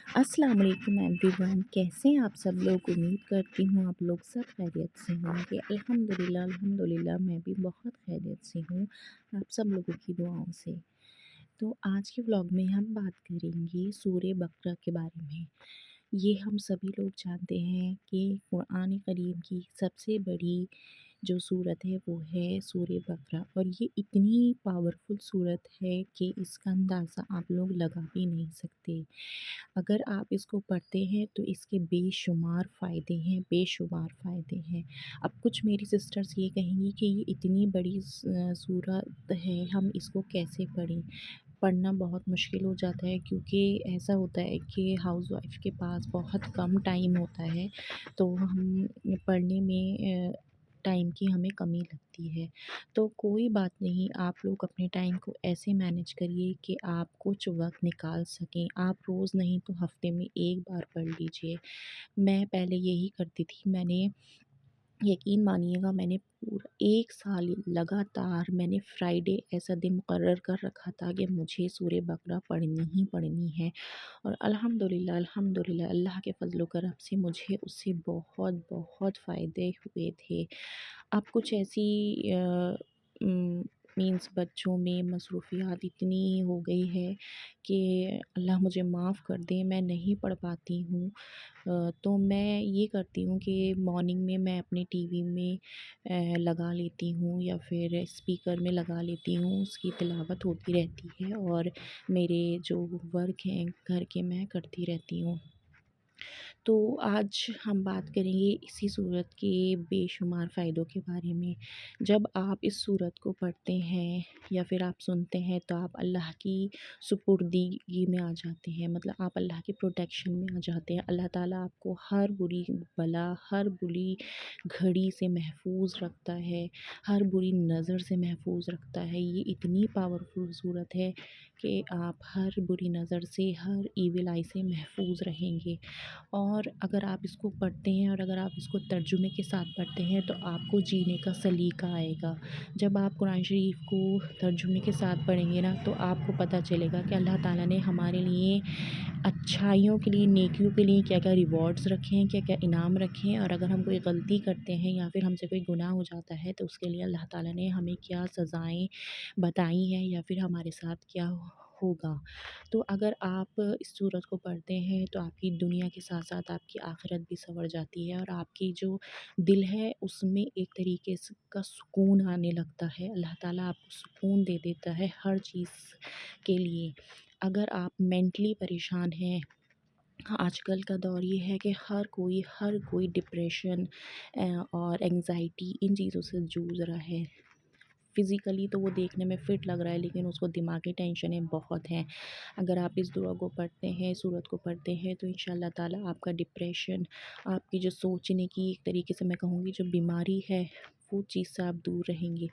अस्सलाम वालेकुम एवरीवन, कैसे हैं आप सब लोग। उम्मीद करती हूँ आप लोग सब खैरियत से होंगे। अल्हम्दुलिल्लाह अल्हम्दुलिल्लाह मैं भी बहुत खैरियत से हूँ, आप सब लोगों की दुआओं से। तो आज के व्लॉग में हम बात करेंगे सूरह बकरा के बारे में। ये हम सभी लोग जानते हैं कि कुरान करीम की सबसे बड़ी जो सूरत है वो है सूरह बकरा, और ये इतनी पावरफुल सूरत है कि इसका अंदाज़ा आप लोग लगा भी नहीं सकते। अगर आप इसको पढ़ते हैं तो इसके बेशुमार फ़ायदे हैं, बेशुमार फ़ायदे हैं। अब कुछ मेरी सिस्टर्स ये कहेंगी कि ये इतनी बड़ी सूरत है, हम इसको कैसे पढ़ें? पढ़ना बहुत मुश्किल हो जाता है, क्योंकि ऐसा होता है कि हाउसवाइफ़ के पास बहुत कम टाइम होता है, तो हम पढ़ने में टाइम की हमें कमी लगती है। तो कोई बात नहीं, आप लोग अपने टाइम को ऐसे मैनेज करिए कि आप कुछ वक़्त निकाल सकें। आप रोज़ नहीं तो हफ़्ते में 1 बार पढ़ लीजिए। मैं पहले यही करती थी, मैंने यकीन मानिएगा मैंने पूरा 1 साल लगातार मैंने फ्राइडे ऐसा दिन मुकर्रर कर रखा था कि मुझे सूरह बकरा पढ़नी ही पढ़नी है। और अल्हम्दुलिल्लाह अल्हम्दुलिल्लाह अल्लाह के फ़ज़ल व करम से मुझे उससे बहुत बहुत फ़ायदे हुए थे। अब कुछ ऐसी उम, मीन्स बच्चों में मसरूफ़ियात इतनी हो गई है कि अल्लाह मुझे माफ़ कर दे, मैं नहीं पढ़ पाती हूँ। तो मैं ये करती हूँ कि मॉर्निंग में मैं अपने टीवी में लगा लेती हूँ या फिर स्पीकर में लगा लेती हूँ, उसकी तिलावत होती रहती है और मेरे जो वर्क हैं घर के मैं करती रहती हूँ। तो आज हम बात करेंगे इसी सूरत के बेशुमार फ़ायदों के बारे में। जब आप इस सूरत को पढ़ते हैं या फिर आप सुनते हैं तो आप अल्लाह की सुपुर्दगी में आ जाते हैं, मतलब आप अल्लाह के प्रोटेक्शन में आ जाते हैं। अल्लाह ताला आपको हर बुरी बला, हर बुरी घड़ी से महफूज़ रखता है, हर बुरी नज़र से महफूज़ रखता है। ये इतनी पावरफुल सूरत है कि आप हर बुरी नज़र से, हर ईविल आई से महफूज़ रहेंगे। और अगर आप इसको पढ़ते हैं और अगर आप इसको तर्जुमे के साथ पढ़ते हैं तो आपको जीने का सलीका आएगा। जब आप कुरान शरीफ को तर्जुमे के साथ पढ़ेंगे ना, तो आपको पता चलेगा कि अल्लाह ताला ने हमारे लिए अच्छाइयों के लिए, नेकियों के लिए क्या-क्या रिवॉर्ड्स रखे हैं, क्या-क्या इनाम रखे हैं, और अगर हम कोई गलती करते हैं या फिर हमसे कोई गुनाह हो जाता है तो उसके लिए अल्लाह ताला ने हमें क्या सज़ाएँ बताई हैं या फिर हमारे साथ क्या होगा। तो अगर आप इस सूरत को पढ़ते हैं तो आपकी दुनिया के साथ-साथ आपकी आखिरत भी सँवर जाती है, और आपकी जो दिल है उसमें एक तरीके से का सुकून आने लगता है। अल्लाह ताला आपको सुकून दे देता है हर चीज़ के लिए। अगर आप मेंटली परेशान हैं, आजकल का दौर ये है कि हर कोई डिप्रेशन और एंग्ज़ायटी इन चीज़ों से जूझ रहा है। फ़िज़िकली तो वो देखने में फ़िट लग रहा है, लेकिन उसको दिमागी टेंशनें बहुत हैं। अगर आप इस दुआ को पढ़ते हैं, सूरत को पढ़ते हैं, तो इंशाअल्लाह ताला आपका डिप्रेशन, आपकी जो सोचने की एक तरीके से मैं कहूँगी जो बीमारी है, वो चीज़ से आप दूर रहेंगे।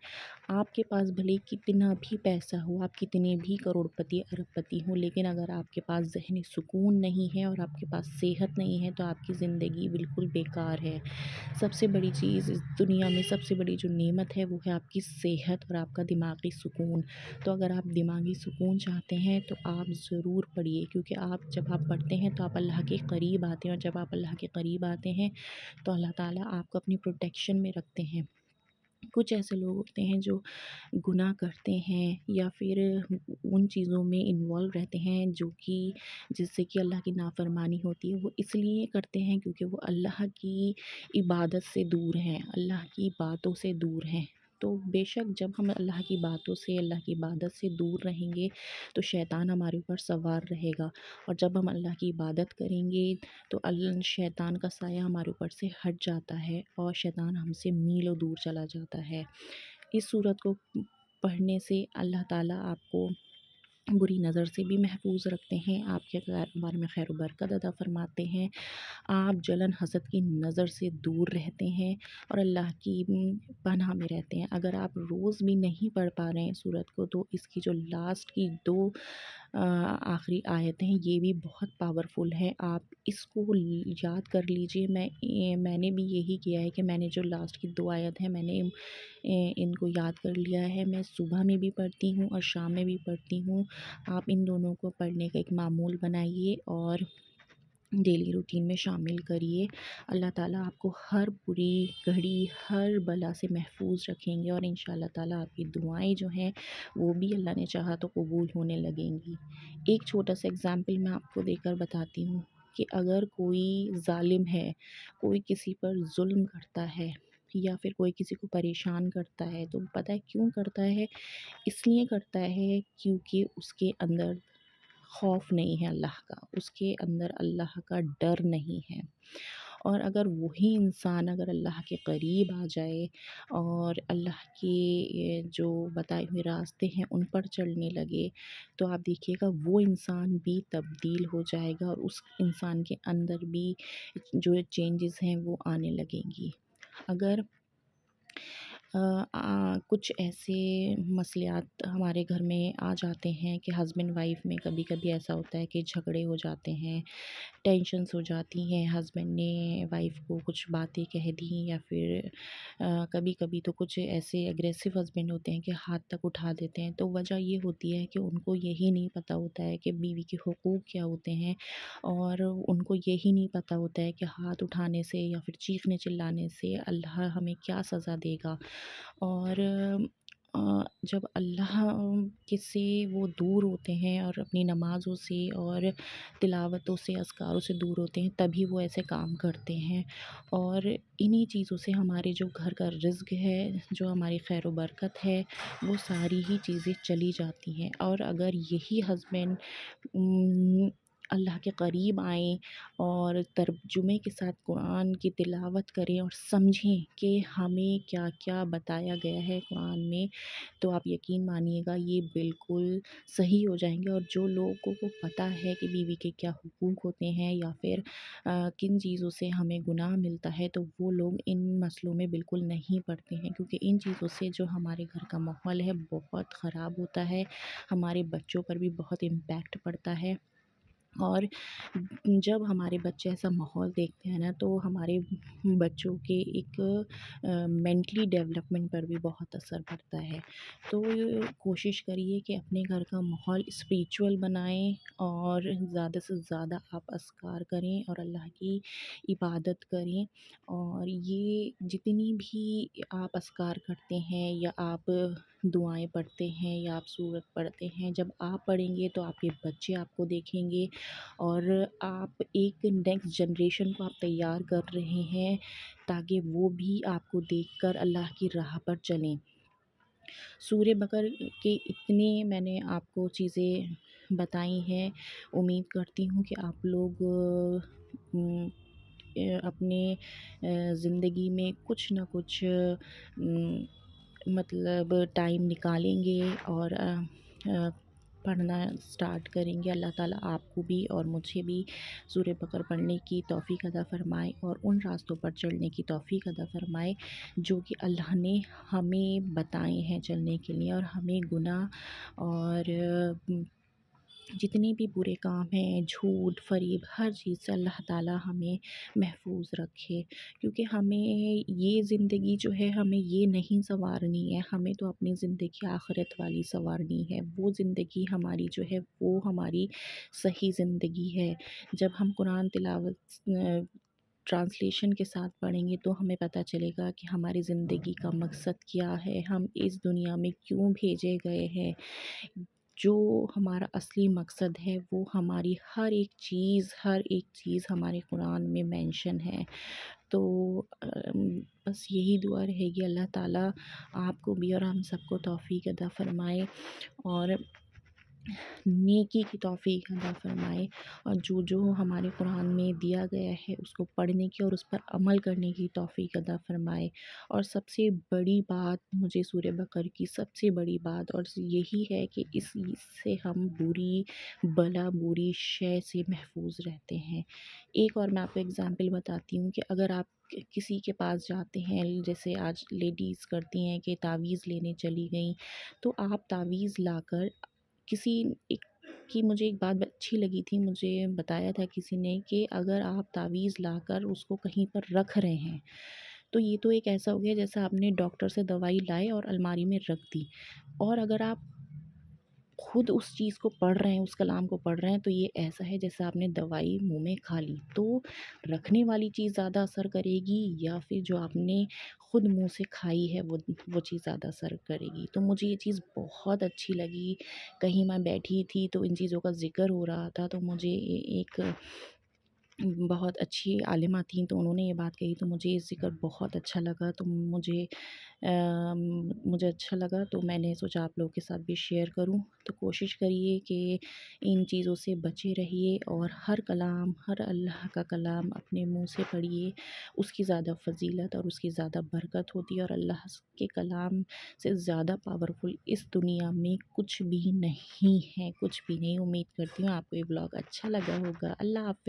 आपके पास भले कितना भी पैसा हो, आप कितने भी करोड़पति, अरबपति हों, लेकिन अगर आपके पास ज़हनी सुकून नहीं है और आपके पास सेहत नहीं है, तो आपकी ज़िंदगी बिल्कुल बेकार है। सबसे बड़ी चीज़ इस दुनिया में, सबसे बड़ी जो नेमत है वो है आपकी सेहत और आपका दिमागी सुकून। तो अगर आप दिमागी सुकून चाहते हैं तो आप ज़रूर पढ़िए, क्योंकि आप जब आप पढ़ते हैं तो आप अल्लाह के करीब आते हैं, और जब आप अल्लाह के करीब आते हैं तो अल्लाह ताला आपको अपनी प्रोटेक्शन में रखते हैं। कुछ ऐसे लोग होते हैं जो गुनाह करते हैं या फिर उन चीज़ों में इन्वॉल्व रहते हैं जो कि जिससे कि अल्लाह की नाफरमानी होती है। वो इसलिए करते हैं क्योंकि वो अल्लाह की इबादत से दूर हैं, अल्लाह की बातों से दूर हैं। तो बेशक जब हम अल्लाह की बातों से, अल्लाह की इबादत से दूर रहेंगे तो शैतान हमारे ऊपर सवार रहेगा, और जब हम अल्लाह की इबादत करेंगे तो शैतान का साया हमारे ऊपर से हट जाता है और शैतान हमसे मीलों दूर चला जाता है। इस सूरत को पढ़ने से अल्लाह ताला आपको बुरी नज़र से भी महफूज़ रखते हैं, आपके बारे में खैर बरकत अता फ़रमाते हैं, आप जलन हसद की नज़र से दूर रहते हैं और अल्लाह की पनाह में रहते हैं। अगर आप रोज़ भी नहीं पढ़ पा रहे हैं सूरत को, तो इसकी जो लास्ट की 2 आखिरी आयतें हैं ये भी बहुत पावरफुल है, आप इसको याद कर लीजिए। मैंने भी यही किया है कि मैंने जो लास्ट की 2 आयत हैं मैंने इनको याद कर लिया है। मैं सुबह में भी पढ़ती हूँ और शाम में भी पढ़ती हूँ। आप इन दोनों को पढ़ने का एक मामूल बनाइए और डेली रूटीन में शामिल करिए। अल्लाह ताला आपको हर बुरी घड़ी, हर बला से महफूज़ रखेंगे और इंशाअल्लाह ताला आपकी दुआएँ जो हैं वो भी अल्लाह ने चाहा तो कबूल होने लगेंगी। एक छोटा-सा एग्ज़ाम्पल मैं आपको देकर बताती हूँ कि अगर कोई ज़ालिम है, कोई किसी पर ज़ुल्म करता है या फिर कोई किसी को परेशान करता है, तो पता है क्यों करता है? इसलिए करता है क्योंकि उसके अंदर खौफ नहीं है अल्लाह का, उसके अंदर अल्लाह का डर नहीं है। और अगर वही इंसान अगर अल्लाह के करीब आ जाए और अल्लाह के जो बताए हुए रास्ते हैं उन पर चलने लगे, तो आप देखिएगा वो इंसान भी तब्दील हो जाएगा और उस इंसान के अंदर भी जो चेंजेस हैं वो आने लगेंगी। अगर कुछ ऐसे मसलियात हमारे घर में आ जाते हैं कि हस्बैंड वाइफ में कभी-कभी ऐसा होता है कि झगड़े हो जाते हैं, टेंशन्स हो जाती हैं, हस्बैंड ने वाइफ को कुछ बातें कह दी या फिर कभी-कभी तो कुछ ऐसे एग्रेसिव हस्बैंड होते हैं कि हाथ तक उठा देते हैं। तो वजह ये होती है कि उनको यही नहीं पता होता है कि बीवी के हुकूक क्या होते हैं और उनको यही नहीं पता होता है कि हाथ उठाने से या फिर चीखने-चिल्लाने से अल्लाह हमें क्या सज़ा देगा। और जब अल्लाह के से वो दूर होते हैं और अपनी नमाज़ों से और तिलावतों से, अज़कारों से दूर होते हैं, तभी वो ऐसे काम करते हैं। और इन्हीं चीज़ों से हमारे जो घर का रिज़्क है, जो हमारी खैर व बरकत है, वो सारी ही चीज़ें चली जाती हैं। और अगर यही हस्बैंड अल्लाह के करीब आएँ और तर्जुमे के साथ कुरान की तिलावत करें और समझें कि हमें क्या-क्या बताया गया है कुरान में, तो आप यकीन मानिएगा ये बिल्कुल सही हो जाएँगे। और जो लोगों को पता है कि बीवी के क्या हुकूक होते हैं या फिर किन चीज़ों से हमें गुनाह मिलता है, तो वो लोग इन मसलों में बिल्कुल नहीं पड़ते हैं, क्योंकि इन चीज़ों से जो हमारे घर का माहौल है बहुत ख़राब होता है, हमारे बच्चों पर भी बहुत इम्पैक्ट पड़ता है। और जब हमारे बच्चे ऐसा माहौल देखते हैं ना, तो हमारे बच्चों के एक मेंटली डेवलपमेंट पर भी बहुत असर पड़ता है। तो कोशिश करिए कि अपने घर का माहौल स्पिरिचुअल बनाएं और ज़्यादा से ज़्यादा आप अस्कार करें और अल्लाह की इबादत करें। और ये जितनी भी आप अस्कार करते हैं या आप दुआएं पढ़ते हैं या आप सूरत पढ़ते हैं, जब आप पढ़ेंगे तो आपके बच्चे आपको देखेंगे और आप एक नेक्स्ट जनरेशन को आप तैयार कर रहे हैं ताकि वो भी आपको देखकर अल्लाह की राह पर चलें। सूर्य बकर के इतने मैंने आपको चीज़ें बताई हैं, उम्मीद करती हूँ कि आप लोग अपने ज़िंदगी में कुछ ना कुछ मतलब टाइम निकालेंगे और पढ़ना स्टार्ट करेंगे। अल्लाह ताला आपको भी और मुझे भी सूरह बकर पढ़ने की तौफ़ीक अता फ़रमाए और उन रास्तों पर चलने की तौफ़ीक अता फ़रमाए जो कि अल्लाह ने हमें बताए हैं चलने के लिए। और हमें गुनाह और जितने भी बुरे काम हैं, झूठ, फ़रेब, हर चीज़ से अल्लाह ताला हमें महफूज़ रखे। क्योंकि हमें ये ज़िंदगी जो है हमें ये नहीं सँवारनी है, हमें तो अपनी ज़िंदगी आख़िरत वाली सँवारनी है। वो ज़िंदगी हमारी जो है वो हमारी सही ज़िंदगी है। जब हम कुरान तिलावत ट्रांसलेशन के साथ पढ़ेंगे तो हमें पता चलेगा कि हमारी ज़िंदगी का मकसद क्या है, हम इस दुनिया में क्यों भेजे गए हैं। जो हमारा असली मकसद है वो हमारी हर एक चीज़ हमारे कुरान में मेंशन है। तो बस यही दुआ रहेगी, अल्लाह ताला आपको भी और हम सबको तौफ़ीक अता फ़रमाए और नेकी की तौफ़ीक अता फ़रमाए। और जो हमारे कुरान में दिया गया है उसको पढ़ने की और उस पर अमल करने की तौफ़ीक अता फ़रमाए। और सबसे बड़ी बात मुझे सूरह बकर की सबसे बड़ी बात और यही है कि इससे हम बुरी बला बुरी शय से महफूज़ रहते हैं। एक और मैं आपको एग्ज़ाम्पल बताती हूँ कि अगर आप किसी के पास जाते हैं, जैसे आज लेडीज़ करती हैं कि तावीज़ लेने चली गईं, तो आप तावीज़ लाकर किसी एक की मुझे एक बात अच्छी लगी थी, मुझे बताया था किसी ने कि अगर आप तावीज़ लाकर उसको कहीं पर रख रहे हैं, तो ये तो एक ऐसा हो गया जैसे आपने डॉक्टर से दवाई लाए और अलमारी में रख दी। और अगर आप خود اس چیز کو پڑھ رہے ہیں، اس کلام کو پڑھ رہے ہیں، تو یہ ایسا ہے جیسے آپ نے دوائی منہ میں کھا لی۔ تو رکھنے والی چیز زیادہ اثر کرے گی یا پھر جو آپ نے خود منہ سے کھائی ہے وہ چیز زیادہ اثر کرے گی؟ تو مجھے یہ چیز بہت اچھی لگی۔ کہیں میں بیٹھی تھی تو ان چیزوں کا ذکر ہو رہا تھا، تو مجھے ایک بہت اچھی عالمہ تھیں، تو انہوں نے یہ بات کہی تو مجھے یہ ذکر بہت اچھا لگا، تو مجھے اچھا لگا، تو میں نے سوچا آپ لوگوں کے ساتھ بھی شیئر کروں۔ تو کوشش کریے کہ ان چیزوں سے بچے رہیے اور ہر کلام، ہر اللہ کا کلام اپنے منہ سے پڑھیے، اس کی زیادہ فضیلت اور اس کی زیادہ برکت ہوتی ہے، اور اللہ کے کلام سے زیادہ پاورفل اس دنیا میں کچھ بھی نہیں ہے، کچھ بھی نہیں۔ امید کرتی ہوں آپ کو یہ بلاگ اچھا لگا ہوگا۔ اللہ حافظ۔